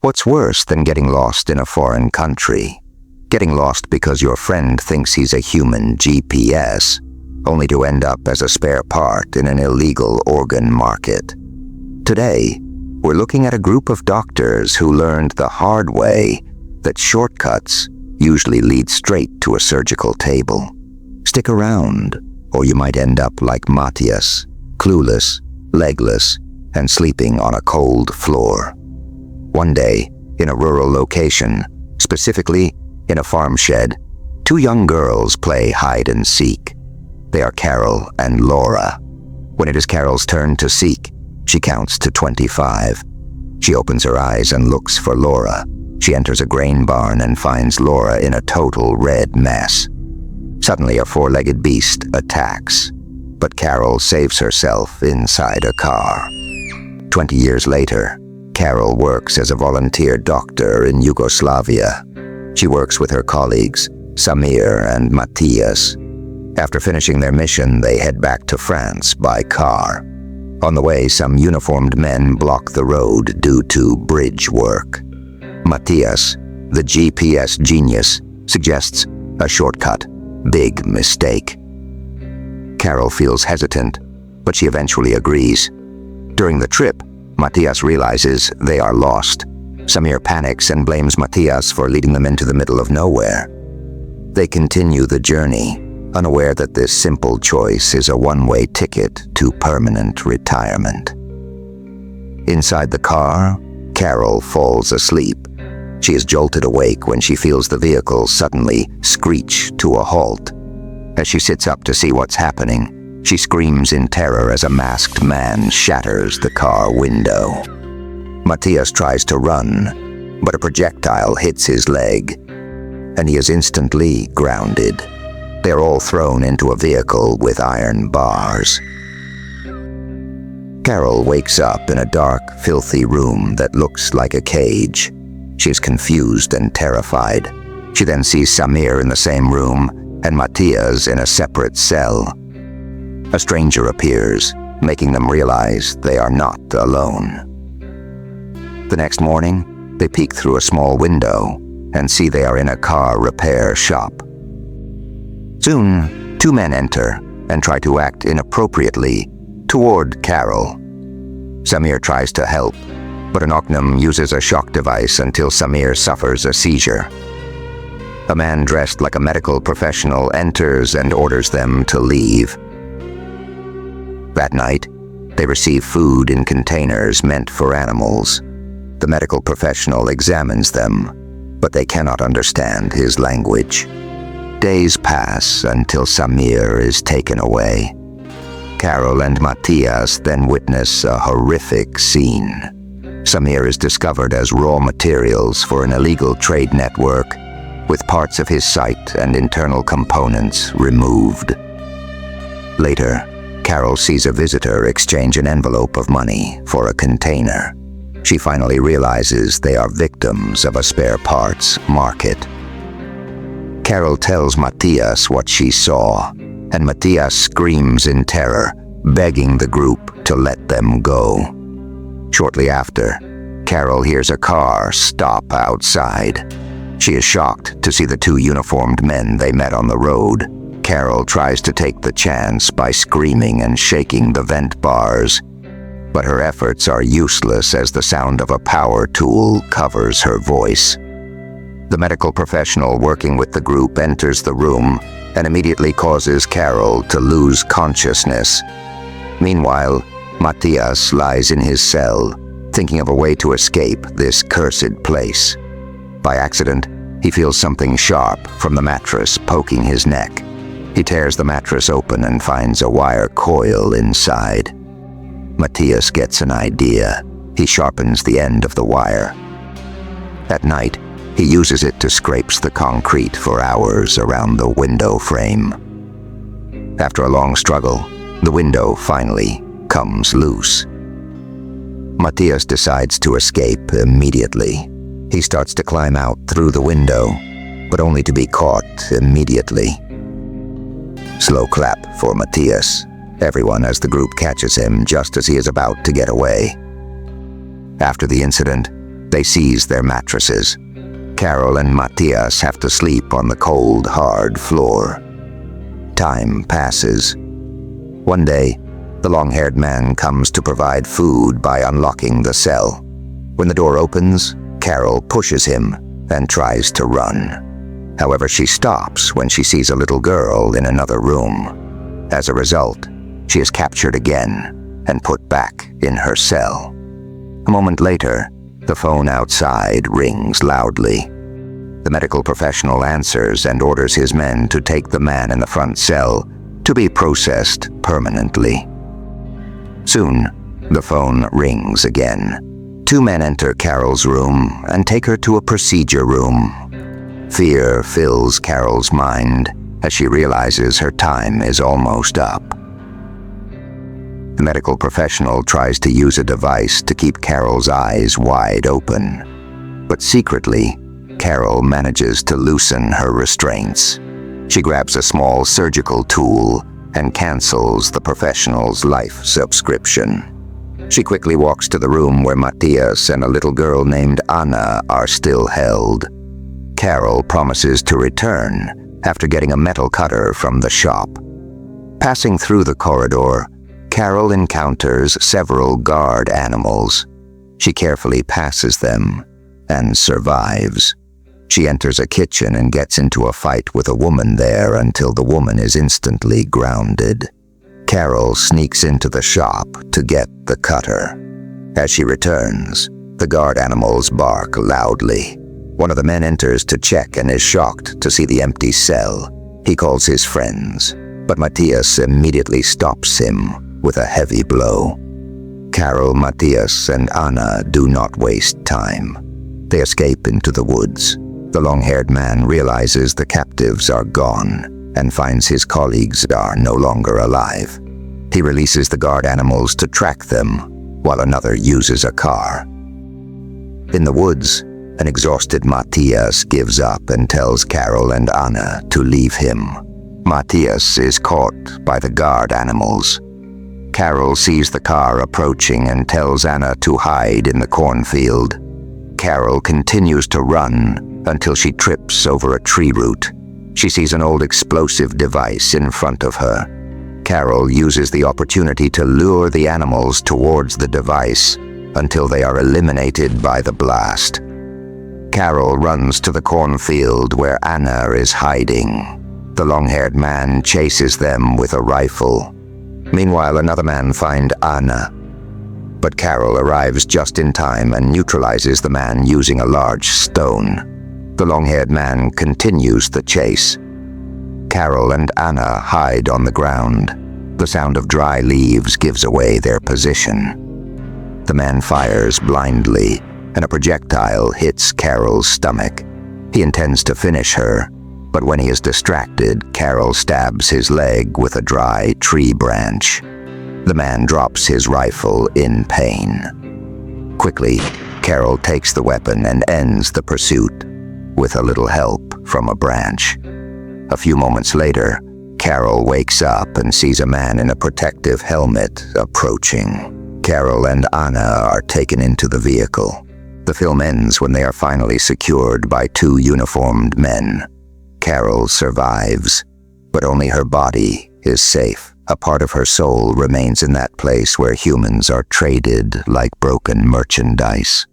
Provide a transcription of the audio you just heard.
What's worse than getting lost in a foreign country? Getting lost because your friend thinks he's a human GPS, only to end up as a spare part in an illegal organ market. Today, we're looking at a group of doctors who learned the hard way that shortcuts usually lead straight to a surgical table. Stick around, or you might end up like Matthias, clueless, legless, and sleeping on a cold floor. One day, in a rural location, specifically in a farm shed, two young girls play hide and seek. They are Carol and Laura. When it is Carol's turn to seek, she counts to 25. She opens her eyes and looks for Laura. She enters a grain barn and finds Laura in a total red mess. Suddenly, a four-legged beast attacks, but Carol saves herself inside a car. 20 years later, Carol works as a volunteer doctor in Yugoslavia. She works with her colleagues, Samir and Matthias. After finishing their mission, they head back to France by car. On the way, some uniformed men block the road due to bridge work. Matthias, the GPS genius, suggests a shortcut. Big mistake. Carol feels hesitant, but she eventually agrees. During the trip, Matthias realizes they are lost. Samir panics and blames Matthias for leading them into the middle of nowhere. They continue the journey, unaware that this simple choice is a one-way ticket to permanent retirement. Inside the car, Carol falls asleep. She is jolted awake when she feels the vehicle suddenly screech to a halt. As she sits up to see what's happening, she screams in terror as a masked man shatters the car window. Matthias tries to run, but a projectile hits his leg, and he is instantly grounded. They are all thrown into a vehicle with iron bars. Carol wakes up in a dark, filthy room that looks like a cage. She is confused and terrified. She then sees Samir in the same room and Matthias in a separate cell. A stranger appears, making them realize they are not alone. The next morning, they peek through a small window and see they are in a car repair shop. Soon, two men enter and try to act inappropriately toward Carol. Samir tries to help, but an Oknum uses a shock device until Samir suffers a seizure. A man dressed like a medical professional enters and orders them to leave. That night, they receive food in containers meant for animals. The medical professional examines them, but they cannot understand his language. Days pass until Samir is taken away. Carol and Matthias then witness a horrific scene. Samir is discovered as raw materials for an illegal trade network, with parts of his site and internal components removed. Later, Carol sees a visitor exchange an envelope of money for a container. She finally realizes they are victims of a spare parts market. Carol tells Matthias what she saw, and Matthias screams in terror, begging the group to let them go. Shortly after, Carol hears a car stop outside. She is shocked to see the two uniformed men they met on the road. Carol tries to take the chance by screaming and shaking the vent bars, but her efforts are useless as the sound of a power tool covers her voice. The medical professional working with the group enters the room and immediately causes Carol to lose consciousness. Meanwhile, Matthias lies in his cell, thinking of a way to escape this cursed place. By accident, he feels something sharp from the mattress poking his neck. He tears the mattress open and finds a wire coil inside. Matthias gets an idea. He sharpens the end of the wire. At night, he uses it to scrape the concrete for hours around the window frame. After a long struggle, the window finally comes loose. Matthias decides to escape immediately. He starts to climb out through the window, but only to be caught immediately. Slow clap for Matthias, everyone as the group catches him just as he is about to get away. After the incident, They seize their mattresses. Carol and Matthias have to sleep on the cold, hard floor. Time passes. One day, the long-haired man comes to provide food by unlocking the cell. When the door opens, Carol pushes him and tries to run. However, she stops when she sees a little girl in another room. As a result, she is captured again and put back in her cell. A moment later, the phone outside rings loudly. The medical professional answers and orders his men to take the man in the front cell to be processed permanently. Soon, the phone rings again. Two men enter Carol's room and take her to a procedure room. Fear fills Carol's mind as she realizes her time is almost up. The medical professional tries to use a device to keep Carol's eyes wide open. But secretly, Carol manages to loosen her restraints. She grabs a small surgical tool and cancels the professional's life subscription. She quickly walks to the room where Matthias and a little girl named Anna are still held. Carol promises to return after getting a metal cutter from the shop. Passing through the corridor, Carol encounters several guard animals. She carefully passes them and survives. She enters a kitchen and gets into a fight with a woman there until the woman is instantly grounded. Carol sneaks into the shop to get the cutter. As she returns, the guard animals bark loudly. One of the men enters to check and is shocked to see the empty cell. He calls his friends, but Matthias immediately stops him with a heavy blow. Carol, Matthias, and Anna do not waste time. They escape into the woods. The long-haired man realizes the captives are gone and finds his colleagues are no longer alive. He releases the guard animals to track them, while another uses a car. In the woods, an exhausted Matthias gives up and tells Carol and Anna to leave him. Matthias is caught by the guard animals. Carol sees the car approaching and tells Anna to hide in the cornfield. Carol continues to run until she trips over a tree root. She sees an old explosive device in front of her. Carol uses the opportunity to lure the animals towards the device until they are eliminated by the blast. Carol runs to the cornfield where Anna is hiding. The long-haired man chases them with a rifle. Meanwhile, another man finds Anna. But Carol arrives just in time and neutralizes the man using a large stone. The long-haired man continues the chase. Carol and Anna hide on the ground. The sound of dry leaves gives away their position. The man fires blindly, and a projectile hits Carol's stomach. He intends to finish her, but when he is distracted, Carol stabs his leg with a dry tree branch. The man drops his rifle in pain. Quickly, Carol takes the weapon and ends the pursuit, with a little help from a branch. A few moments later, Carol wakes up and sees a man in a protective helmet approaching. Carol and Anna are taken into the vehicle. The film ends when they are finally secured by two uniformed men. Carol survives, but only her body is safe. A part of her soul remains in that place where humans are traded like broken merchandise.